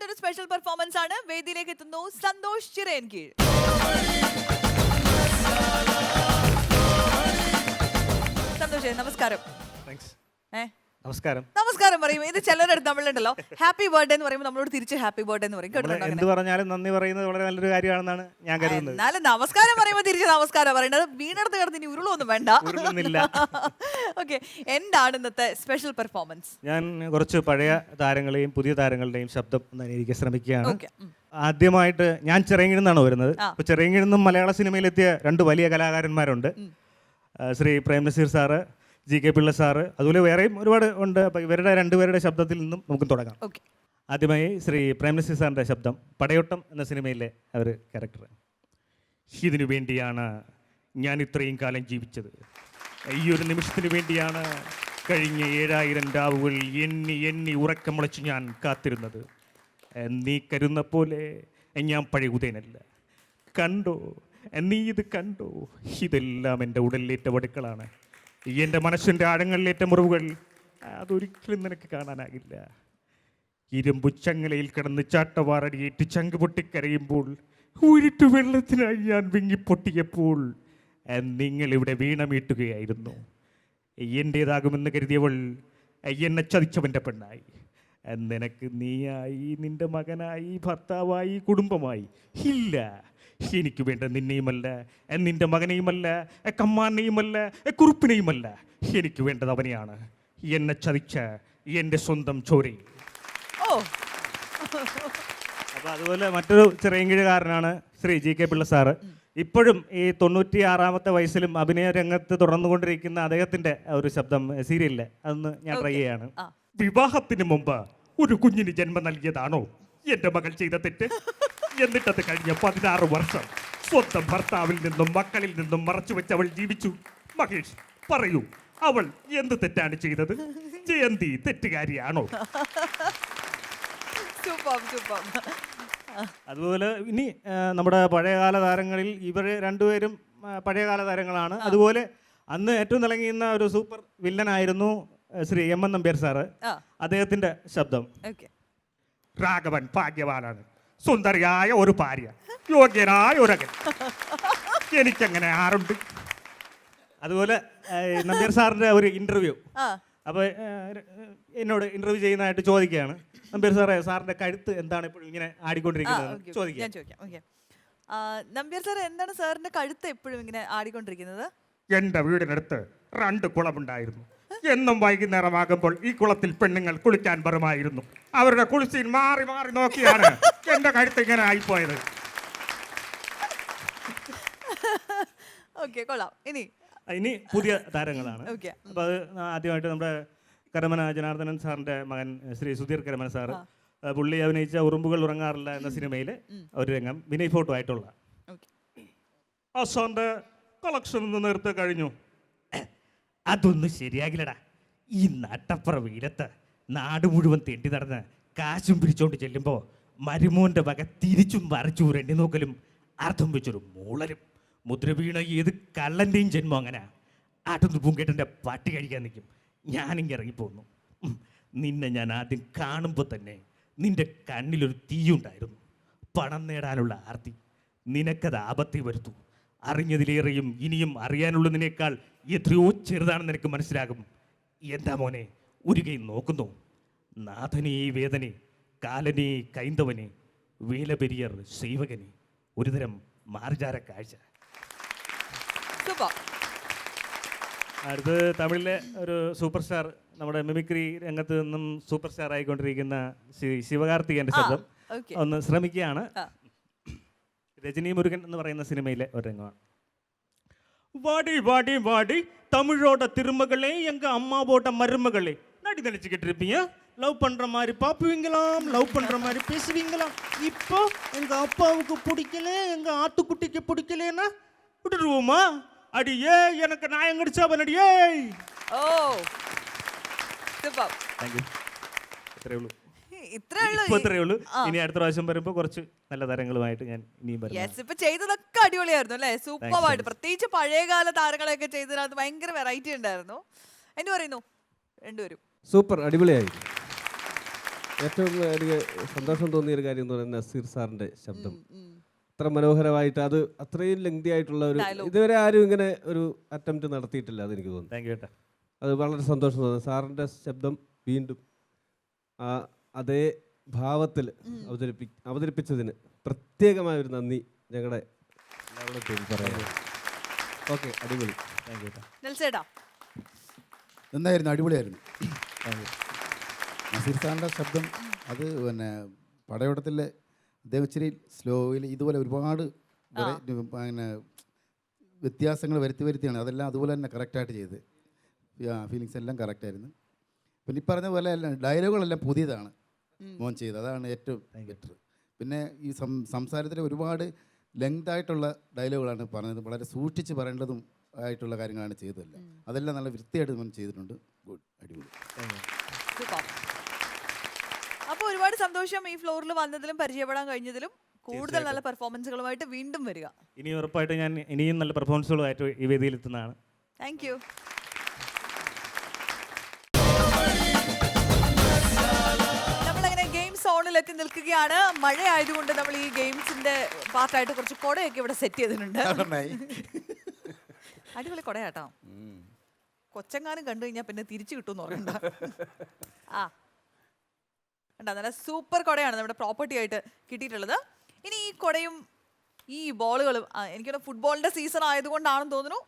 ആയിട്ടൊരു special performance ആണ്. വേദിയിലേക്ക് എത്തുന്നു സന്തോഷ് ചിറയൻകീഴ്. സന്തോഷ് നമസ്കാരം. നമസ്കാരം. നമസ്കാരം പറയും. ഇത് ചിലരുടെ തമിഴുണ്ടല്ലോ, ഹാപ്പി ബർത്ത്ഡേ എന്ന് പറയുമ്പോൾ നമ്മളോട് തിരിച്ച് ഹാപ്പി ബർത്ത്ഡേ എന്ന് പറയും. കേട്ടോ, എന്ത് പറഞ്ഞാലും നന്ദി പറയുന്നത് വളരെ നല്ലൊരു കാര്യമാണെന്നാണ് ഞാൻ കരുതുന്നത്. എന്നാലും നമസ്കാരം പറയുമ്പോൾ തിരിച്ച് നമസ്കാരം പറയേണ്ടത്. വീണടുത്ത് കിടന്ന് ഇനി ഉരുളൊന്നും വേണ്ട. ഓക്കെ, എന്താണ് ഇന്നത്തെ സ്പെഷ്യൽ പെർഫോമൻസ്? ഞാൻ കുറച്ച് പഴയ താരങ്ങളെയും പുതിയ താരങ്ങളുടെയും ശബ്ദം അനുകരിക്കാൻ ശ്രമിക്കുകയാണ്. ആദ്യമായിട്ട് ഞാൻ ചിറയൻകീഴിൽ നിന്നാണ് വരുന്നത്. അപ്പോൾ ചിറയൻകീഴിൽ നിന്നും മലയാള സിനിമയിലെത്തിയ രണ്ട് വലിയ കലാകാരന്മാരുണ്ട്. Sri Prem Nazir sir, GK Pillai sir, അതുപോലെ വേറെയും ഒരുപാട് ഉണ്ട്. അപ്പോൾ ഇവരുടെ രണ്ടുപേരുടെ ശബ്ദത്തിൽ നിന്നും നമുക്ക് തുടങ്ങാം. ആദ്യമായി ശ്രീ പ്രേം നസീർ സാറിൻ്റെ ശബ്ദം, പടയോട്ടം എന്ന സിനിമയിലെ ഒരു ക്യാരക്ടർ. ഇതിനു വേണ്ടിയാണ് ഞാൻ ഇത്രയും കാലം ജീവിച്ചത്. ഈ ഒരു നിമിഷത്തിന് വേണ്ടിയാണ് കഴിഞ്ഞ 7000 രാവുകൾ എണ്ണി എണ്ണി ഉറക്കം മുളച്ച് ഞാൻ കാത്തിരുന്നത്. നീ കരുന്ന പോലെ ഞാൻ പഴയ ഉദയനല്ല. കണ്ടോ, നീ ഇത് കണ്ടോ? ഇതെല്ലാം എൻ്റെ ഉടലിലേറ്റ വടുക്കളാണ്, എൻ്റെ മനസ്സിൻ്റെ ആഴങ്ങളിലേറ്റ മുറിവുകൾ. അതൊരിക്കലും നിനക്ക് കാണാനാകില്ല. ഇരുമ്പു ചങ്ങലയിൽ കിടന്ന് ചാട്ടവാറടിയേറ്റ് ചങ്ക് പൊട്ടിക്കരയുമ്പോൾ, ഉരുട്ടു വെള്ളത്തിനായി ഞാൻ വിങ്ങിപ്പൊട്ടിയപ്പോൾ നിങ്ങളിവിടെ വീണമീട്ടുകയായിരുന്നു. എൻ്റേതാകുമെന്ന് കരുതിയവൾ എന്നെ ചതിച്ചവൻ്റെ പെണ്ണായി. നിനക്ക് നീയായി, നിൻ്റെ മകനായി, ഭർത്താവായി, കുടുംബമായി. ഇല്ല, എനിക്ക് വേണ്ട നിന്നെയുമല്ല, നിൻ്റെ മകനെയുമല്ല, കമ്മാനെയുമല്ല, കുറുപ്പിനെയുമല്ല. എനിക്ക് വേണ്ടത് അവനെയാണ്, എന്നെ ചതിച്ച എൻ്റെ സ്വന്തം ചോരി. അപ്പോൾ അതുപോലെ മറ്റൊരു ചിറയൻകീഴുകാരനാണ് ശ്രീ GK പിള്ള സാറ്. ഇപ്പോഴും ഈ 96-ാമത്തെ വയസ്സിലും അഭിനയ രംഗത്ത് തുടർന്നുകൊണ്ടിരിക്കുന്ന അദ്ദേഹത്തിൻ്റെ ഒരു ശബ്ദം സീരിയലിലെ അതൊന്ന് ഞാൻ ട്രൈ ചെയ്യാണ്. വിവാഹത്തിന് മുമ്പ് ഒരു കുഞ്ഞിന് ജന്മം നൽകിയതാണോ എൻ്റെ മകൾ ചെയ്ത തെറ്റ്? എന്നിട്ടത് കഴിഞ്ഞ 16 വർഷം സ്വന്തം ഭർത്താവിൽ നിന്നും മക്കളിൽ നിന്നും മറച്ചു വെച്ച് അവൾ ജീവിച്ചു. മഹേഷ് പറയൂ, അവൾ എന്ത് തെറ്റാണ് ചെയ്തത്? ജയന്തി തെറ്റുകാരിയാണോ? അതുപോലെ ഇനി നമ്മുടെ പഴയകാല താരങ്ങളിൽ ഇവർ രണ്ടുപേരും പഴയകാല താരങ്ങളാണ്. അതുപോലെ അന്ന് ഏറ്റവും തിളങ്ങിയുന്ന ഒരു സൂപ്പർ വില്ലനായിരുന്നു ശ്രീ MN നമ്പ്യാർ സാറ്. അദ്ദേഹത്തിന്റെ ശബ്ദം, രാഘവൻ ഭാഗ്യവാനാണ്, സുന്ദരിയായ ഒരു ഭാര്യ, യോഗ്യനായ ഒരകൻ, എനിക്കങ്ങനെ ആരുണ്ട്. അതുപോലെ നമ്പ്യാർ സാറിന്റെ ഒരു ഇന്റർവ്യൂ, അപ്പോൾ എന്നോട് ഇന്റർവ്യൂ ചെയ്യുന്നതായിട്ട് ചോദിക്കുകയാണ്, നമ്പ്യാർ സാറേ, സാറിന്റെ കഴുത്ത് എന്താണ് ഇപ്പോഴും ഇങ്ങനെ ആടിക്കൊണ്ടിരിക്കുന്നത് ചോദിക്കാം. നമ്പ്യാർ സാർ, എന്താണ് സാറിന്റെ കഴുത്ത് എപ്പോഴും ഇങ്ങനെ ആടിക്കൊണ്ടിരിക്കുന്നത്? എന്റെ വീടിനടുത്ത് 2 കുളമുണ്ടായിരുന്നു. എന്നും വൈകുന്നേരമാകുമ്പോൾ ഈ കുളത്തിൽ പെണ്ണുങ്ങൾ കുളിക്കാൻ വരുമായിരുന്നു. അവരുടെ കുളിച്ചിൽ മാറി മാറി നോക്കിയാണ് എന്റെ കഴുത്ത് ഇങ്ങനെ ആയിപ്പോയത്. ഇനി പുതിയ താരങ്ങളാണ്. അപ്പോൾ അത് ആദ്യമായിട്ട് നമ്മുടെ കരമന ജനാർദ്ദനൻ സാറിന്റെ മകൻ ശ്രീ സുധീർ കരമന സാറ്, പുള്ളി അഭിനയിച്ച ഉറുമ്പുകൾ ഉറങ്ങാറില്ല എന്ന സിനിമയിലെ ഒരു രംഗം വിനയ് ഫോട്ടോ ആയിട്ടുള്ള. അസാന്റെ കളക്ഷൻ നേരത്തെ കഴിഞ്ഞു. അതൊന്നും ശരിയാകില്ലടാ. ഈ നാട്ടപ്പുറ വീരത്ത് നാട് മുഴുവൻ തെണ്ടി നടന്ന് കാശും പിടിച്ചോണ്ട് ചെല്ലുമ്പോൾ മരുമോന്റെ വക തിരിച്ചും വരച്ചു രണ്ടി നോക്കലും അർത്ഥം വെച്ചൊരു മൂളലും മുദ്ര വീണ ഏത് കള്ളൻ്റെയും ജന്മം അങ്ങനെ. ആട്ടൊന്ന് പൂങ്കേട്ടൻ്റെ പട്ടി കഴിക്കാൻ നിൽക്കും. ഞാനിങ്ങനെ ഇറങ്ങിപ്പോന്നു. നിന്നെ ഞാൻ ആദ്യം കാണുമ്പോൾ തന്നെ നിന്റെ കണ്ണിലൊരു തീയുണ്ടായിരുന്നു, പണം നേടാനുള്ള ആർത്തി. നിനക്കത് ആപത്തി വരുത്തു. അറിഞ്ഞതിലേറെയും ഇനിയും അറിയാനുള്ളതിനേക്കാൾ എത്രയോ ചെറുതാണെന്ന് എനിക്ക് മനസ്സിലാകും. എന്താ മോനെ ഒരു കൈ നോക്കുന്നു? നാഥനേ വേദനെ, കാലനേ കൈന്തവനെ, വേലപെരിയർ സൈവകനെ, ഒരുതരം മാർജാര കാഴ്ച. അടുത്ത് തമിഴിലെ ഒരു സൂപ്പർ സ്റ്റാർ, നമ്മുടെ മിമിക്രി രംഗത്ത് നിന്നും സൂപ്പർ സ്റ്റാർ ആയിക്കൊണ്ടിരിക്കുന്ന ശിവകാർത്തികേയൻ്റെ ശബ്ദം ഒന്ന് ശ്രമിക്കുകയാണ്. രജനി മുരുകൻ എന്ന് പറയുന്ന സിനിമയിലെ ഒരു രംഗമാണ്. வாடி வாடி வாடி தமிழோட திருமகளே, எங்க அம்மாவோட மருமகளே. நடி நினைச்சுக்கிட்டு இருப்பீங்க, லவ் பண்ற மாதிரி பாப்புவீங்களாம், லவ் பண்ற மாதிரி பேசுவீங்களாம். இப்போ எங்க அப்பாவுக்கு பிடிக்கல, எங்க ஆத்துக்குட்டிக்கு பிடிக்கலன்னா விட்டுருவோமா? அடியே எனக்கு நாயம் கடிச்சா பண்ணடியே. ഓ സൂപ്പർ, താങ്ക് യു. ഇത്രയേ ഉള്ളൂ. ഇനി അടുത്ത പ്രാവശ്യം വരുമ്പോൾ കുറച്ച് നല്ല താരങ്ങളുമായിട്ട് ഞാൻ ഇനിയും വരാം. ഇപ്പൊ ചെയ്തതൊക്കെ അടിപൊളിയായിരുന്നു അല്ലേ? സൂപ്പറായിട്ട്, പ്രത്യേകിച്ച് പഴയകാല താരങ്ങളെയൊക്കെ ചെയ്തതിനകത്ത് ഭയങ്കര വെറൈറ്റി ഉണ്ടായിരുന്നു. എന്ത് പറയുന്നു രണ്ടുപേരും? സൂപ്പർ, അടിപൊളിയായി. ഏറ്റവും എനിക്ക് സന്തോഷം തോന്നിയ ഒരു കാര്യം എന്ന് പറയുന്നത് നസീർ സാറിന്റെ ശബ്ദം അത്ര മനോഹരമായിട്ട്, അത് അത്രയും ലെങ്തി ആയിട്ടുള്ള ഒരു ഇതുവരെ ആരും ഇങ്ങനെ ഒരു അറ്റംപ്റ്റ് നടത്തിയിട്ടില്ല, അതെനിക്ക് തോന്നുന്നു. താങ്ക് യു ഏട്ടാ. അത് വളരെ സന്തോഷം തോന്നുന്നു. സാറിന്റെ ശബ്ദം വീണ്ടും അതേ ഭാവത്തിൽ അവതരിപ്പിച്ചതിന് പ്രത്യേകമായ ഒരു നന്ദി ഞങ്ങളുടെ എല്ലാവരുടെ പേരിൽ പറയാം. ഓക്കെ, അടിപൊളി. താങ്ക് യു ഏട്ടാ. നെൽസേട്ടാ നന്നായിരുന്നു, അടിപൊളിയായിരുന്നു. നസീർ സാറിൻ്റെ ശബ്ദം അത് പിന്നെ പടയോട്ടത്തിലെ അദ്ദേഹം ഇച്ചിരി സ്ലോയിൽ ഇതുപോലെ ഒരുപാട് പിന്നെ വ്യത്യാസങ്ങൾ വരുത്തിയാണ്, അതെല്ലാം അതുപോലെ തന്നെ കറക്റ്റായിട്ട് ചെയ്ത് ഫീലിങ്സ് എല്ലാം കറക്റ്റായിരുന്നു. പിന്നെ ഈ പറഞ്ഞ പോലെ ഡയലോഗുകളെല്ലാം പുതിയതാണ് മോൻ ചെയ്തത്, അതാണ് ഏറ്റവും ബെറ്റർ. പിന്നെ ഈ സംസാരത്തിൽ ഒരുപാട് ലെങ്ത് ആയിട്ടുള്ള ഡയലോഗുകളാണ് പറഞ്ഞത്, വളരെ സൂക്ഷിച്ച് പറയേണ്ടതും ആയിട്ടുള്ള കാര്യങ്ങളാണ് ചെയ്തതല്ല, അതെല്ലാം നല്ല വൃത്തിയായിട്ട് മോൻ ചെയ്തിട്ടുണ്ട്. ഗുഡ്, അടിപൊളി. അപ്പോൾ ഒരുപാട് സന്തോഷം ഈ ഫ്ലോറിൽ വന്നതിലും പരിചയപ്പെടാൻ കഴിഞ്ഞതിലും. കൂടുതൽ നല്ല പെർഫോമൻസുകളുമായിട്ട് വീണ്ടും വരിക. ഇനി ഉറപ്പായിട്ട് ഞാൻ ഇനിയും നല്ല പെർഫോമൻസുകളുമായിട്ട് ഈ വേദിയിൽ എത്തുന്നതാണ്. Thank you. നമ്മളങ്ങനെ ഗെയിം സോണിലെത്തി നിൽക്കുകയാണ്. മഴ ആയതുകൊണ്ട് നമ്മൾ ഈ ഗെയിംസിന്റെ പാർട്ടായിട്ട് കുറച്ച് കുടയൊക്കെ ഇവിടെ സെറ്റ് ചെയ്തിട്ടുണ്ട്. അടിപൊളി കുടയാട്ടോ. കൊച്ചങ്ങാനും കണ്ടു കഴിഞ്ഞാൽ പിന്നെ തിരിച്ചു കിട്ടുമെന്ന് പറയണ്ട. ആ കണ്ടാ, നല്ല സൂപ്പർ കുടയാണ് നമ്മുടെ പ്രോപ്പർട്ടി ആയിട്ട് കിട്ടിയിട്ടുള്ളത്. ഇനി ഈ കുടയും ഈ ബോളുകളും എനിക്കൊരു ഫുട്ബോളിന്റെ സീസൺ ആയതുകൊണ്ടാണെന്ന് തോന്നുന്നു.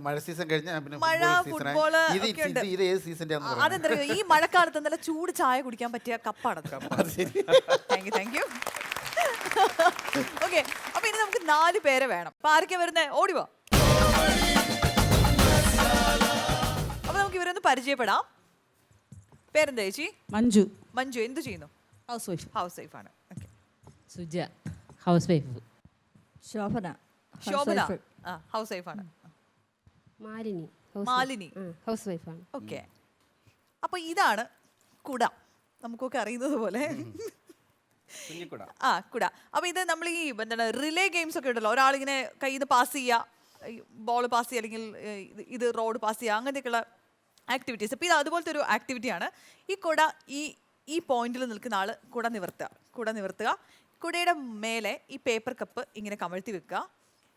മഴ സീസൺ കഴിഞ്ഞാൽ മഴ ഫുട്ബോള് അതെന്തറിയോ, ഈ മഴക്കാലത്ത് നല്ല ചൂട് ചായ കുടിക്കാൻ പറ്റിയ കപ്പാണ്. Thank you, thank you. Okay, അപ്പൊ ഇനി നമുക്ക് 4 പേരെ വേണം. അപ്പൊ ആരൊക്കെ വരുന്നേ? ഓടിവോ. അപ്പൊ നമുക്ക് ഇവരൊന്ന് പരിചയപ്പെടാം. പേരെന്താ ചേച്ചി? മഞ്ജു. മഞ്ജു എന്ത് ചെയ്യുന്നു? House wife. ഹൗസ് വൈഫ് ആണ്. Okay. Suja house wife. Shobhana. Shobhana house wife ആണ്. മാലിനി. മാലിനി ഹൗസ് വൈഫാണ്. ഓക്കെ. അപ്പൊ ഇതാണ് കുട, നമുക്കൊക്കെ അറിയുന്നത് പോലെ. ആ കുട. അപ്പൊ ഇത് നമ്മൾ ഈ എന്താണ് റിലേ ഗെയിംസ് ഒക്കെ ഉണ്ടല്ലോ, ഒരാളിങ്ങനെ കയ്യിൽ നിന്ന് പാസ് ചെയ്യുക, ബോൾ പാസ് ചെയ്യുക, അല്ലെങ്കിൽ ഇത് റോഡ് പാസ് ചെയ്യുക, അങ്ങനത്തെയൊക്കെയുള്ള ആക്ടിവിറ്റീസ്. അപ്പോൾ ഇത് അതുപോലത്തെ ഒരു ആക്ടിവിറ്റിയാണ്. ഈ കുട ഈ പോയിന്റിൽ നിൽക്കുന്ന ആൾ കുട നിവർത്തുക. കുടയുടെ മേലെ ഈ പേപ്പർ കപ്പ് ഇങ്ങനെ കമഴ്ത്തി വെക്കുക.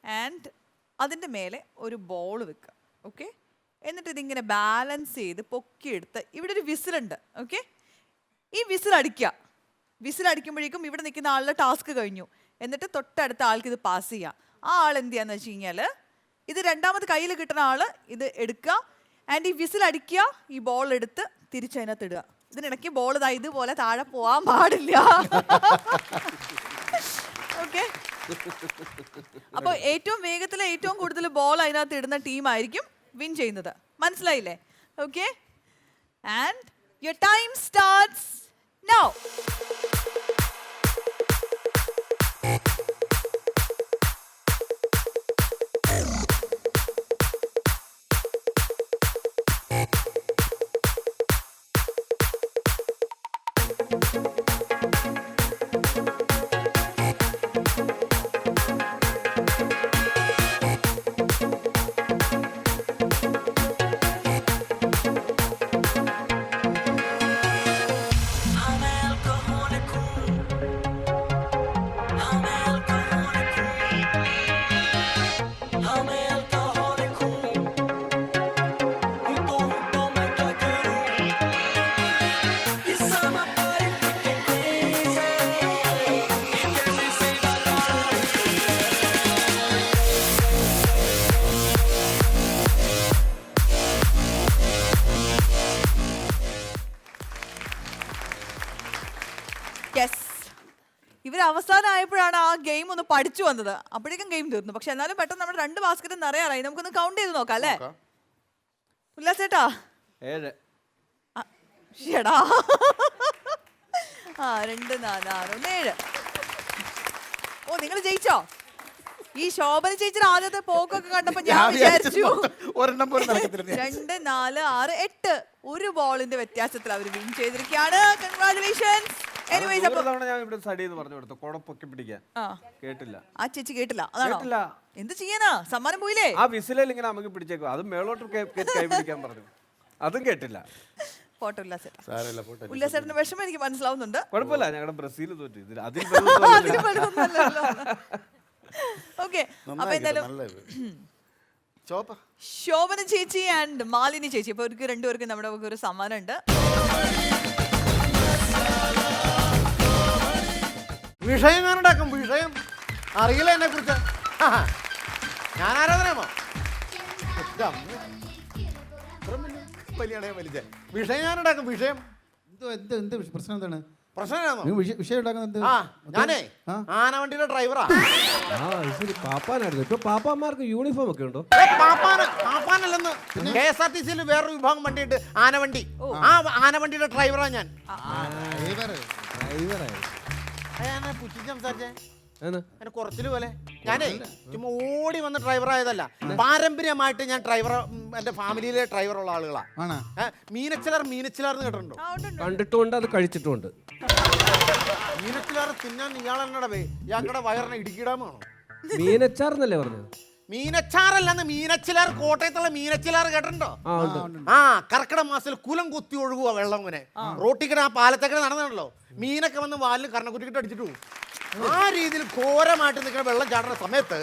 ആൻഡ് അതിൻ്റെ മേലെ ഒരു ബോൾ വെക്കുക. ഓക്കെ. എന്നിട്ട് ഇതിങ്ങനെ ബാലൻസ് ചെയ്ത് പൊക്കിയെടുത്ത് ഇവിടെ ഒരു വിസിലുണ്ട്. ഓക്കെ. ഈ വിസിലടിക്കുമ്പോഴേക്കും ഇവിടെ നിൽക്കുന്ന ആളുടെ ടാസ്ക് കഴിഞ്ഞു. എന്നിട്ട് തൊട്ടടുത്ത ആൾക്ക് ഇത് പാസ് ചെയ്യുക. ആ ആൾ എന്ത് ചെയ്യാന്ന് വെച്ച് കഴിഞ്ഞാൽ ഇത് രണ്ടാമത് കയ്യിൽ കിട്ടുന്ന ആൾ ഇത് എടുക്കുക. ആൻഡ് ഈ വിസിലടിക്കുക, ഈ ബോൾ എടുത്ത് തിരിച്ചതിനകത്ത് ഇടുക. ഇതിനിടയ്ക്ക് ബോൾ ഇതുപോലെ താഴെ പോവാൻ പാടില്ല. ഓക്കെ. അപ്പൊ ഏറ്റവും വേഗത്തിൽ ഏറ്റവും കൂടുതൽ ബോൾ അതിനകത്ത് ഇടുന്ന ടീമായിരിക്കും വിൻ ചെയ്യുന്നത്. മനസ്സിലായില്ലേ? Okay. And your time starts now. ഇവർ അവസാനമായപ്പോഴാണ് ആ ഗെയിം ഒന്ന് പഠിച്ചു വന്നത്. അപ്പോഴേക്കും ഗെയിം തീർന്നു. പക്ഷെ എന്നാലും പെട്ടെന്ന് നമ്മുടെ 2 ബാസ്ക്കറ്റ് നിറയാറായി. നമുക്കൊന്ന് കൗണ്ട് ചെയ്ത് നോക്കാം അല്ലേ ഉല്ലാസേട്ടാ? 7. ഷെടാ. 2 4 6 7. ഓ, നിങ്ങൾ ജയിച്ചോ? ഈ ശോഭന ചേച്ചിയുടെ ആദ്യത്തെ പോക്കൊക്കെ കണ്ടപ്പോ ഞാൻ വിചാരിച്ചു 2 4 6 8 ഒരു ബോളിന്റെ വ്യത്യാസത്തിൽ അവർ വിൻ ചെയ്തിരിക്കുകയാണ്. കൺഗ്രാറ്റുലേഷൻസ്. എനിവേസ് അപ്പോൾ ഞാൻ ഇവിടെ സ്റ്റഡി ചെയ്ത് പറഞ്ഞു കൊടുത്തു കൊടപ്പൊക്കെ പിടിക്കാൻ. കേട്ടില്ല. ആ ചേച്ചി കേട്ടില്ല. അതാണോ? എന്ത് ചെയ്യാനാ, സമ്മാനം പോയില്ലേ? ആ വിസിലിൽ ഇങ്ങനെ നമുക്ക് പിടിച്ചേക്കും, അത് മേളോട്ട് കൈ പിടിക്കാൻ പറഞ്ഞു, അതും കേട്ടില്ല. പോട്ടെ ഉല്ലാസേട്ടാ. സാരമില്ല, പോട്ടെ. ഉല്ലാസേട്ടന്റെ വിഷമം എനിക്ക് മനസ്സിലാവുന്നുണ്ട്. കുഴപ്പമില്ല, ഞങ്ങളുടെ ബ്രസീൽ തോറ്റു. ഇതിൽ അതിൽ അതിന് വലുതൊന്നുമല്ലല്ലോ. ഓക്കെ, അപ്പൊ എന്തായാലും ശോഭന ചേച്ചി ആൻഡ് മാലിനി ചേച്ചി, ഇപ്പൊ അവർക്ക് രണ്ടുപേർക്കും നമ്മുടെ ഒരു സമ്മാനം ഉണ്ട്. വിഷയം ഞാനുണ്ടാക്കും. വിഷയം അറിയില്ല എന്നെ കുറിച്ച്. ഞാൻ ആരാധനമോ വലിയ വിഷയം ഞാനുണ്ടാക്കും. വിഷയം എന്ത് പ്രശ്നം എന്താണ്? പ്രശ്നമാണോ? വിഷയം ഉണ്ടാക്കുന്നത് ആ, ഞാനേ ആനവണ്ടിയുടെ ഡ്രൈവറാ. പാപ്പാനായിരുന്നു. ഇപ്പൊ പാപ്പാമാർക്ക് യൂണിഫോം ഒക്കെ ഉണ്ടോ? പാപ്പാനല്ലെന്ന് KSRTC വേറൊരു വിഭാഗം വണ്ടിയിട്ട് ആനവണ്ടി. ആ ആനവണ്ടിയുടെ ഡ്രൈവറാ ഞാൻ. പുച്ഛിച്ച് സംസാരിച്ചേ കുറച്ചില് പോലെ. ഞാനേ ചുമ്മാ ഓടി വന്ന ഡ്രൈവർ ആയതല്ല, പാരമ്പര്യമായിട്ട് ഞാൻ ഡ്രൈവർ, എന്റെ ഫാമിലിയിലെ ഡ്രൈവറുള്ള ആളുകളാ. മീനച്ചിലാർ എന്ന് കേട്ടിട്ടുണ്ടോ? കണ്ടിട്ടുമുണ്ട്, അത് കഴിച്ചിട്ടുമുണ്ട്. മീനച്ചിലാർ തിന്നാൻ ഇയാളെന്നടാ ഇയാളുടെ വയറിനെ ഇടുക്കിടാമാണോ? മീനച്ചാർന്നല്ലേ പറഞ്ഞത്? മീനച്ചാറല്ലെന്ന്, മീനച്ചിലാർ, കോട്ടയത്തുള്ള മീനച്ചിലാർ കേട്ടിട്ടുണ്ടോ? ആ, കർക്കിടക മാസത്തിൽ കുലം കുത്തി ഒഴുകുക വെള്ളം. ഇങ്ങനെ റോട്ടിക്കട ആ പാലത്തേക്കട നടന്നല്ലോ, മീനൊക്കെ വന്ന് വാലിൽ കർണക്കുറ്റിക്കിട്ട് അടിച്ചിട്ടു പോകും. ആ രീതിയിൽ ഘോരമായിട്ട് നിൽക്കുന്ന വെള്ളം ചാടുന്ന സമയത്ത്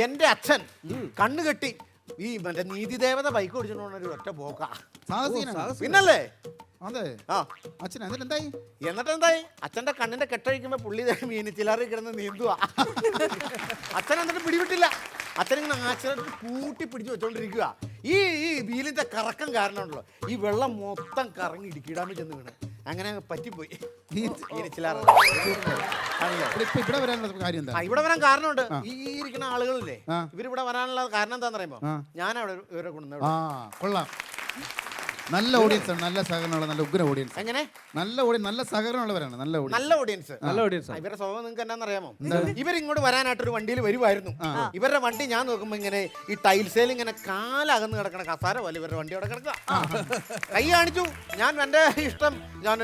എന്റെ അച്ഛൻ കണ്ണു കെട്ടി ഈ മറ്റേ നീതിദേവത ബൈക്ക് ഓടിച്ചോണ്ടൊരു ഒറ്റ പോക്ക. പിന്നല്ലേ? എന്നിട്ട് എന്തായി? അച്ഛന്റെ കണ്ണിന്റെ കെട്ടഴിക്കുമ്പോ പുള്ളി മീനച്ചിലാറി കിടന്ന് നീന്തുക. അച്ഛൻ എന്നിട്ട് പിടിവിട്ടില്ല. അച്ഛനിങ്ങനെ ആശ്രയത്തിൽ കൂട്ടി പിടിച്ച് വെച്ചോണ്ടിരിക്കുക. ഈ വീലിന്റെ കറക്കം കാരണമുണ്ടല്ലോ, ഈ വെള്ളം മൊത്തം കറങ്ങി ഇടുക്കിടാമ ചെന്ന് വീണ് അങ്ങനെ പറ്റിപ്പോയി. ഇവിടെ വരാൻ കാരണമുണ്ട്. ഈ ഇരിക്കുന്ന ആളുകളില്ലേ, ഇവരിവിടെ വരാനുള്ള കാരണം എന്താന്ന് പറയുമ്പോ ഞാൻ അവിടെ ഇവരെ കൊണ്ടുവന്ന നല്ല ഓഡിയൻസ് ആണ്, നല്ല സഹകരണമുള്ള, നല്ല ഉഗ്ര ഓഡിയൻസ്. എങ്ങനെ? നല്ല നല്ല സഹകരണമുള്ളവരാണ്, നല്ല ഓഡിയൻസ്. ഇവരുടെ സ്വഭാവം നിങ്ങൾക്ക് എന്നാന്നറിയാമോ? ഇവരിങ്ങോട്ട് വരാനായിട്ടൊരു വണ്ടിയിൽ വരുമായിരുന്നു. ഇവരുടെ വണ്ടി ഞാൻ നോക്കുമ്പോ ഇങ്ങനെ ഈ ടൈൽസേൽ ഇങ്ങനെ കാലകന്ന് കിടക്കണ കസാര പോലെ ഇവരുടെ വണ്ടി അവിടെ കിടക്കുക. കൈ കാണിച്ചു. ഞാൻ എന്റെ ഇഷ്ടം,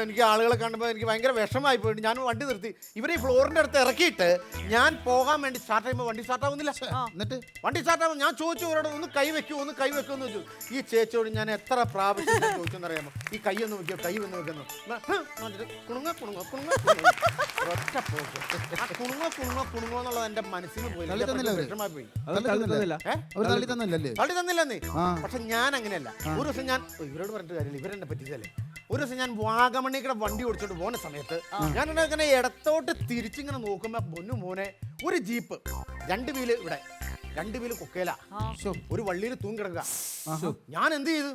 എനിക്ക് ആളുകളെ കാണുമ്പോൾ എനിക്ക് ഭയങ്കര വിഷമായി പോയിട്ട് ഞാൻ വണ്ടി നിർത്തി. ഇവർ ഈ ഫ്ലോറിന്റെ അടുത്ത് ഇറക്കിയിട്ട് ഞാൻ പോകാൻ വേണ്ടി സ്റ്റാർട്ട് ചെയ്യുമ്പോൾ വണ്ടി സ്റ്റാർട്ട് ആവുന്നില്ല. എന്നിട്ട് വണ്ടി സ്റ്റാർട്ട് ആവുമ്പോൾ ഞാൻ ചോദിച്ചു ഇവരോട്, ഒന്ന് കൈ വെക്കൂ എന്ന് വെച്ചു. ഈ ചേച്ചിയോട് ഞാൻ എത്ര പ്രാവശ്യം ചോദിച്ചെന്നറിയാമോ, ഈ കൈ ഒന്ന് വെക്കോ, കൈ ഒന്ന് വെക്കുന്നു. കുണുങ്ങ എന്നുള്ളത് എന്റെ മനസ്സിന് പോയി, വിഷമായി പോയി. തള്ളി തന്നില്ലെന്നേ. പക്ഷെ ഞാൻ അങ്ങനെയല്ല. ഒരു ദിവസം ഞാൻ ഇവരോട് പറഞ്ഞിട്ട് കാര്യമില്ല, ഇവരെന്നെ പറ്റിച്ചല്ലേ. ഒരു ദിവസം ഞാൻ വാഗമണ്ണിക്കടെ വണ്ടി ഓടിച്ചോണ്ട് പോകുന്ന സമയത്ത് ഞാൻ ഇങ്ങനെ ഇടത്തോട്ട് തിരിച്ചിങ്ങനെ നോക്കുമ്പോ പൊന്നു മോനെ ഒരു ജീപ്പ്, രണ്ട് വീല് ഇവിടെ, രണ്ട് വീല് കൊക്കേല, ഒരു വള്ളിയിൽ തൂങ്ങി കിടക്കുക. ഞാൻ എന്ത് ചെയ്തു?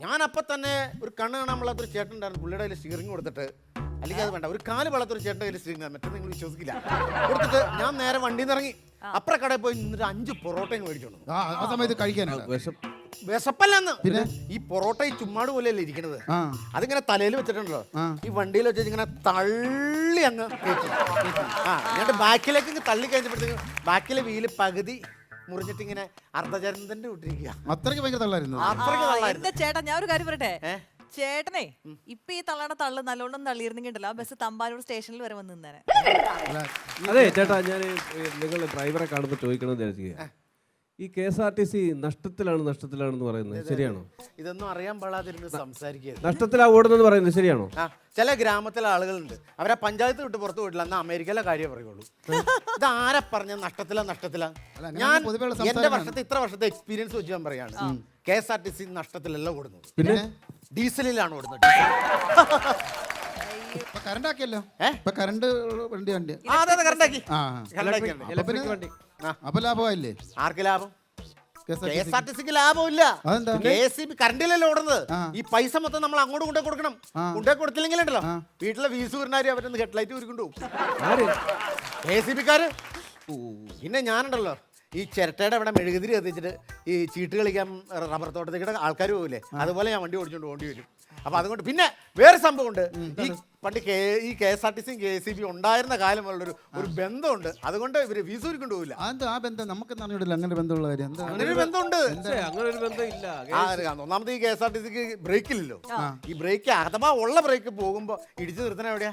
ഞാൻ അപ്പൊ തന്നെ ഒരു കണ്ണ് കാണാൻ പാടാത്തൊരു ചേട്ടൻ ഉണ്ടായിരുന്നു, പുള്ളിയുടെ കയ്യിൽ സ്റ്റിയറിംഗ് കൊടുത്തിട്ട്, അല്ലെങ്കിൽ അത് വേണ്ട, ഒരു കാല് പാടാത്തൊരു ചേട്ടൻ്റെ കയ്യിൽ സ്റ്റിയറിംഗ്, മറ്റേ നിങ്ങൾ വിശ്വസിക്കില്ല, കൊടുത്തിട്ട് ഞാൻ നേരെ വണ്ടിയിൽ നിന്ന് ഇറങ്ങി അപ്പുറ കടയിൽ പോയി നിന്നിട്ട് 5 പൊറോട്ടയും മേടിച്ചോണ്ട്. ആ സമയത്ത് കഴിക്കാനാണ് വിശപ്പല്ലെന്ന്. ഈ പൊറോട്ട ഈ ചുമ്മാട് പോലെയല്ലേ ഇരിക്കണത്, അതിങ്ങനെ തലയിൽ വെച്ചിട്ടുണ്ടല്ലോ, ഈ വണ്ടിയിൽ വെച്ചിട്ട് ഇങ്ങനെ തള്ളി അങ്ങ് കയറ്റി. എന്നിട്ട് ബാക്കിലേക്ക് തള്ളി കഴിഞ്ഞപ്പോഴത്തേക്കും ബാക്കിലെ വീല് പകുതി മുറിഞ്ഞിട്ട് ഇങ്ങനെ അർദ്ധചരന്തന്റെ വിട്ടിരിക്കുക. അത്രയ്ക്ക് ഭയങ്കര തള്ളായിരുന്നു. എന്റെ ചേട്ടാ, ഞാൻ ഒരു കാര്യം പറയട്ടെ, ചേട്ടനെ ഇപ്പൊ ഈ തള്ളണ നല്ലോണം തള്ളിയിരുന്നെങ്കിൽ ആ ബസ് തമ്പാനൂർ സ്റ്റേഷനിൽ വരെ വന്ന് നിന്നേനെ. അതെ ചേട്ടാ, ഞാൻ നിങ്ങൾ ഡ്രൈവറെ കാണുമ്പോൾ ചോദിക്കണം വിചാരിക്കുക, ഈ KSRTC നഷ്ടത്തിലാണെന്ന് പറയുന്നത് ശരിയാണോ? ഇതൊന്നും അറിയാൻ പാടാതിരുന്ന് സംസാരിക്കുക. നഷ്ടത്തിലാ ഓടുന്നെന്ന് പറയുന്നത് ശരിയാണോ? ചില ഗ്രാമത്തിലെ ആളുകളുണ്ട്, അവരെ പഞ്ചായത്ത് വിട്ട് പുറത്തു പോയിട്ടില്ല, എന്നാൽ അമേരിക്കയിലെ കാര്യം പറയുള്ളൂ. ഇത് ആരെ പറഞ്ഞ നഷ്ടത്തിലാ? ഞാൻ ഇത്ര വർഷത്തെ എക്സ്പീരിയൻസ് വെച്ച് ഞാൻ പറയാണ്, KSRTC നഷ്ടത്തിലല്ല ഓടുന്നത്, പിന്നെ ഡീസലിലാണ് ഓടുന്നത്. കറണ്ടാക്കിയല്ലോ, കറണ്ട് വണ്ടി അപ്പൊ ലാഭമായില്ലേ? ആർക്ക് ലാഭം? KSRTCക്ക് ലാഭമില്ല. കറണ്ടിലല്ലേ ഓടുന്നത്. ഈ പൈസ മൊത്തം നമ്മൾ അങ്ങോട്ട് കൊണ്ടേ കൊടുക്കണം. കൊണ്ടേ കൊടുത്തില്ലെങ്കിൽ ഉണ്ടല്ലോ വീട്ടിലെ വീസൂരിനാര് അവരൊന്ന് ഹെഡ്ലൈറ്റ് ഉരുക്കൊണ്ടു KSCBക്കാര്. പിന്നെ ഞാനുണ്ടല്ലോ ഈ ചിരട്ടയുടെ ഇവിടെ മെഴുകുതിരി കത്തിച്ചിട്ട് ഈ ചീട്ട് കളിക്കാൻ റബ്ബർ തോട്ടത്തേക്കിടെ ആൾക്കാർ പോകില്ലേ, അതുപോലെ ഞാൻ വണ്ടി ഓടിച്ചോണ്ട് പോകേണ്ടി വരും. അപ്പൊ അതുകൊണ്ട് പിന്നെ വേറെ സംഭവമുണ്ട്, ഈ പണ്ട് ഈ KSRTCയും KSCB ഉണ്ടായിരുന്ന കാലം പോലുള്ള ഒരു ബന്ധമുണ്ട്, അതുകൊണ്ട് ഇവര് വീസൂരി കൊണ്ടുപോകില്ല. ആ ബന്ധം നമുക്ക് അറിഞ്ഞിട്ടില്ല, അങ്ങനെ ബന്ധമുള്ള കാര്യം. അങ്ങനെ ഒരു ബന്ധമുണ്ട്. അങ്ങനെ ഒരു ബന്ധം ഇല്ല. ഒന്നാമത് ഈ KSRTCക്ക് ബ്രേക്ക് ഇല്ലല്ലോ. ഈ ബ്രേക്ക് അഥവാ ഉള്ള ബ്രേക്ക് പോകുമ്പോ ഇടിച്ചു നിർത്തണ എവിടെയാ?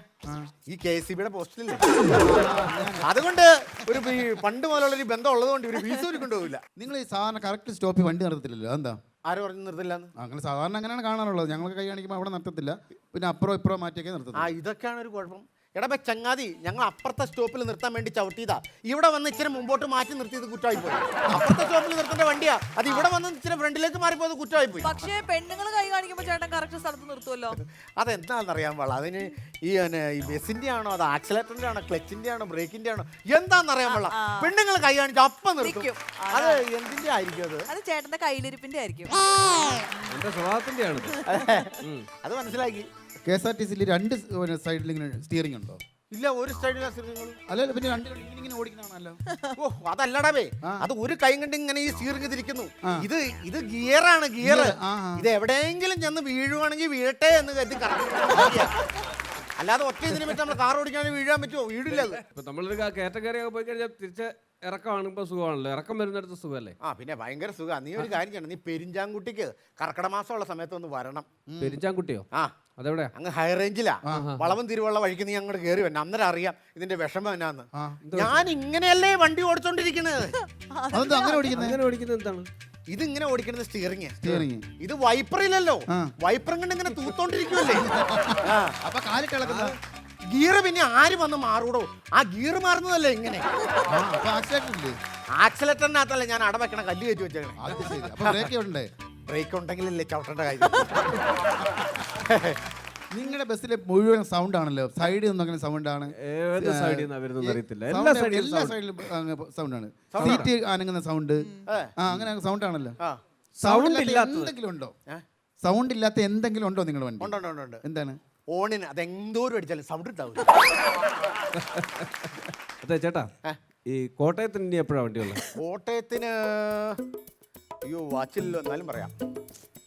ഈ KSCBയുടെ പോസ്റ്റിലില്ലേ. അതുകൊണ്ട് പണ്ട് മുതലുള്ള ഒരു ബന്ധം ഉള്ളതുകൊണ്ട് ഇവര് വീസൂരി കൊണ്ടുപോകില്ല. നിങ്ങൾ ഈ സാധാരണ കറക്റ്റ് സ്റ്റോപ്പിൽ വണ്ടി നടത്തത്തില്ലല്ലോ, എന്താ? ആരും പറഞ്ഞു നിർത്തില്ലാന്ന്? അങ്ങനെ സാധാരണ അങ്ങനെയാണ് കാണാറുള്ളത്. ഞങ്ങൾക്ക് കൈ കാണിക്കുമ്പോൾ അവിടെ നിർത്തത്തില്ല, പിന്നെ അപ്പുറം ഇപ്പുറം മാറ്റിയൊക്കെ ആ നിർത്തത്തില്ല. ഇതൊക്കെയാണ് ഒരു കുഴപ്പം. എടാ ചങ്ങാതി, ഞങ്ങൾ അപ്പുറത്തെ സ്റ്റോപ്പിൽ നിർത്താൻ വേണ്ടി ചവിട്ടിയതാ, ഇവിടെ വന്ന് ഇച്ചിരി മുമ്പോട്ട് മാറ്റി നിർത്തിയത് കുറ്റമായി പോയി. അപ്പുറത്തെ സ്റ്റോപ്പിൽ നിർത്തേണ്ട വണ്ടിയാ, അത് ഇവിടെ വന്ന് ഇച്ചിരി ഫ്രണ്ടിലേക്ക് മാറിപ്പോയത് കുറ്റമായി പോയി. പക്ഷേ പെണ്ണുങ്ങൾ കൈ കാണിക്കുമ്പോൾ ചേട്ടൻ കറക്റ്റ് സ്ഥലത്ത് നിർത്തുമല്ലോ. അതെന്താണെന്ന് അറിയാൻ പാടില്ല. അതിന് ഈ ബസ്സിന്റെ ആണോ, അത് ആക്സിലേറ്ററിന്റെ ആണോ, ക്ലച്ചിന്റെ ആണോ, ബ്രേക്കിന്റെ ആണോ, എന്താണെന്ന് അറിയാൻ പാടില്ല. പെണ്ണുങ്ങൾ കൈ കാണിച്ച് അപ്പം നിർത്തും. നിൽക്കും. അത് എന്തിന്റെ ആയിരിക്കും അത്? അത് ചേട്ടന്റെ കയ്യിലിരിപ്പിന്റെ ആയിരിക്കും. എന്റെ സ്വഭാവത്തിന്റെയാണ്. അത് മനസ്സിലാക്കി. KSRTC-യിൽ 2 സൈഡിൽ ഇങ്ങനെ സ്റ്റിയറിംഗ് ഉണ്ടോ? ഇല്ല, ഒരു സ്റ്റൈലിൽ അല്ലല്ല, പിന്നെ 2 ഇങ്ങനെ ഓടിക്കണാണല്ലോ. ഓ അതല്ലടാവേ, അത് ഒരു കൈ കണ്ട് ഇങ്ങനെ ഈ സ്റ്റീറിംഗ് തിരിക്കുന്നു. ഇത് ഗിയറാണ്, ഗിയർ. ഇത് എവിടെയെങ്കിലും ചെന്ന് വീഴുവാണെങ്കിൽ വീഴട്ടെ എന്ന് കരുതി കറക്റ്റ്. അല്ലാതെ ഒറ്റ ഇതിനെ പറ്റി നമ്മൾ കാർ ഓടിക്കാണെങ്കിൽ വീഴാൻ പറ്റുമോ? വീടില്ല. ഇപ്പൊ നമ്മളൊരു കയറ്റക്കയറിയൊക്കെ പോയി കഴിഞ്ഞാൽ തിരിച്ച് ഇറക്കമാണ് ഇപ്പൊ സുഖമാണല്ലോ. ഇറക്കം വരുന്നിടത്ത് സുഖമല്ലേ? പിന്നെ ഭയങ്കര സുഖമാണ്. നീ ഒരു കാര്യം ചെയ്യണം, നീ പെരിഞ്ചാങ്കുട്ടിക്ക് കർക്കിടക മാസമുള്ള സമയത്ത് ഒന്ന് വരണം. പെരിഞ്ചാൻകുട്ടിയോ? അതെവിടെയാ? അങ്ങ് ഹൈ റേഞ്ചിലാ. വളവും തിരുവള്ള വഴിക്ക് നീ അങ്ങോട്ട് കയറി വരണം. അന്നേരം അറിയാം ഇതിന്റെ വിഷമം എന്നാന്ന്. ഞാൻ ഇങ്ങനെയല്ലേ വണ്ടി ഓടിച്ചോണ്ടിരിക്കുന്നത്. അങ്ങനെ ഓടിക്കുന്നത് എന്താണ്? ഇതിങ്ങനെ ഓടിക്കുന്നത് സ്റ്റിയറിംഗ്. സ്റ്റിയറിംഗ് ഇത് വൈപ്പറില്ലല്ലോ, വൈപ്പറും കൊണ്ട് ഇങ്ങനെ തൂത്തോണ്ടിരിക്കുമല്ലേ. അപ്പൊ കാലിട്ട് ഇളക്കുന്ന ഗിയർ പിന്നെ ആര് വന്ന് മാറൂടോ? ആ ഗിയർ മാറുന്നതല്ലേ ഇങ്ങനെ. ആക്സിലേറ്ററിനകത്തല്ലേ ഞാൻ അടവെക്കണ കല്ല് കയറ്റി വെച്ചേക്കണേ. ബ്രേക്ക് ഉണ്ടെങ്കിലല്ലേ ചവിട്ടേണ്ട കാര്യം. നിങ്ങളുടെ ബസ്സിലെ മുഴുവൻ സൗണ്ട് ആണല്ലോ. സൈഡിൽ നിന്നും അങ്ങനെ സൗണ്ട് ആണ്. ഏത് സൈഡിൽ നിന്നാ വരുന്നത് അറിയത്തില്ല. എല്ലാ സൈഡിലും സൗണ്ട് ആണ്. സീറ്റ് അനങ്ങുന്ന സൗണ്ട്, അങ്ങനെ സൗണ്ട് ആണല്ലോ. സൗണ്ട് എന്തെങ്കിലും ഉണ്ടോ? സൗണ്ട് ഇല്ലാത്ത എന്തെങ്കിലും ഉണ്ടോ നിങ്ങളുടെ വണ്ടി? ഉണ്ട്. എന്താണ്? ഓണിന് അതെന്തോരം അടിച്ചാലും സൗണ്ട് ഉണ്ടാവും. അതെ ചേട്ടാ, ഈ കോട്ടയത്തിന് ഇനി എപ്പോഴാണ് വണ്ടി ഉള്ളത്? കോട്ടയത്തിന് അയ്യോ വാച്ചില്ലല്ലോ, എന്നാലും പറയാം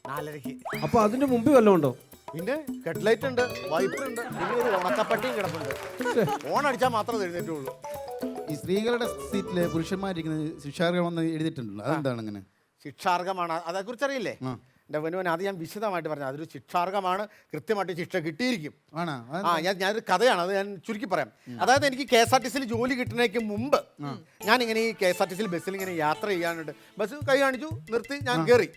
4:30. അപ്പൊ അതിന്റെ മുമ്പ് വല്ലതും ഉണ്ടോ? പിന്നെ ഹെഡ്ലൈറ്റ് ഉണ്ട്, വൈപ്പർ ഉണ്ട്, പിന്നെ ഒരു ഉണക്കപ്പട്ടിയും കിടപ്പുണ്ട്. ഓൺ അടിച്ചാൽ മാത്രമേ എഴുന്നേറ്റുള്ളൂ. ഈ സ്ത്രീകളുടെ സീറ്റില് പുരുഷന്മാരിക്കുന്നത് ശിക്ഷാർഹമെന്ന് എഴുതിയിട്ടുണ്ടല്ലോ, അതെന്താണ് അങ്ങനെ? ശിക്ഷാർഹമാണ്, അതേക്കുറിച്ച് അറിയില്ലേ? എൻ്റെ വനുവൻ അത് ഞാൻ വിശദമായിട്ട് പറഞ്ഞു. അതൊരു ശിക്ഷാർഹമാണ്, കൃത്യമായിട്ട് ശിക്ഷ കിട്ടിയിരിക്കും. ഞാനൊരു കഥയാണ്, അത് ഞാൻ ചുരുക്കി പറയാം. അതായത് എനിക്ക് KSRTC-യിൽ ജോലി കിട്ടുന്നതിന് മുമ്പ് ഞാനിങ്ങനെ ഈ KSRTC ബസ്സിൽ ഇങ്ങനെ യാത്ര ചെയ്യാനുണ്ട്. ബസ് കൈ കാണിച്ചു, നിർത്തി, ഞാൻ കയറി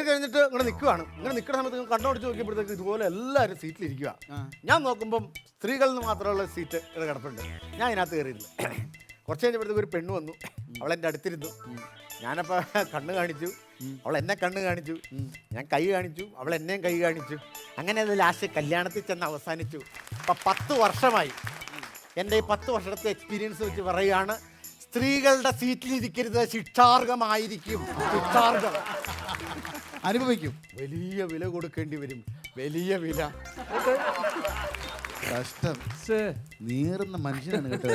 കഴിഞ്ഞിട്ട് ഇങ്ങനെ നിൽക്കുകയാണ്. ഇങ്ങനെ നിൽക്കുന്ന സമയത്ത് കണ്ണോടിച്ച് നോക്കിയപ്പോഴത്തേക്ക് ഇതുപോലെ എല്ലാവരും സീറ്റിലിരിക്കുക. ഞാൻ നോക്കുമ്പം സ്ത്രീകളിൽ മാത്രമുള്ള സീറ്റ് ഇവിടെ കിടപ്പുണ്ട്. ഞാൻ ഇതിനകത്ത് കയറിയിരുന്നു. കുറച്ച് കഴിഞ്ഞപ്പോഴത്തേക്ക് ഒരു പെണ്ണ് വന്നു, അവളെൻ്റെ അടുത്തിരുന്നു. ഞാനപ്പോൾ കണ്ണ് കാണിച്ചു, അവൾ എന്നെ കണ്ണ് കാണിച്ചു, ഞാൻ കൈ കാണിച്ചു, അവൾ എന്നെയും കൈ കാണിച്ചു. അങ്ങനെ അത് ലാസ്റ്റ് കല്യാണത്തിൽ ചെന്ന് അവസാനിച്ചു. അപ്പം 10 വർഷമായി. എൻ്റെ ഈ 10 വർഷത്തെ എക്സ്പീരിയൻസ് വെച്ച് പറയുകയാണ്, സ്ത്രീകളുടെ സീറ്റിലിരിക്കരുത്, ശിക്ഷാർഹമായിരിക്കും. ശിക്ഷാർഹം അനുഭവിക്കും. വലിയ വില കൊടുക്കേണ്ടി വരും, വലിയ വില. കഷ്ടം, നീറുന്ന മനുഷ്യനാണ് കേട്ടോ.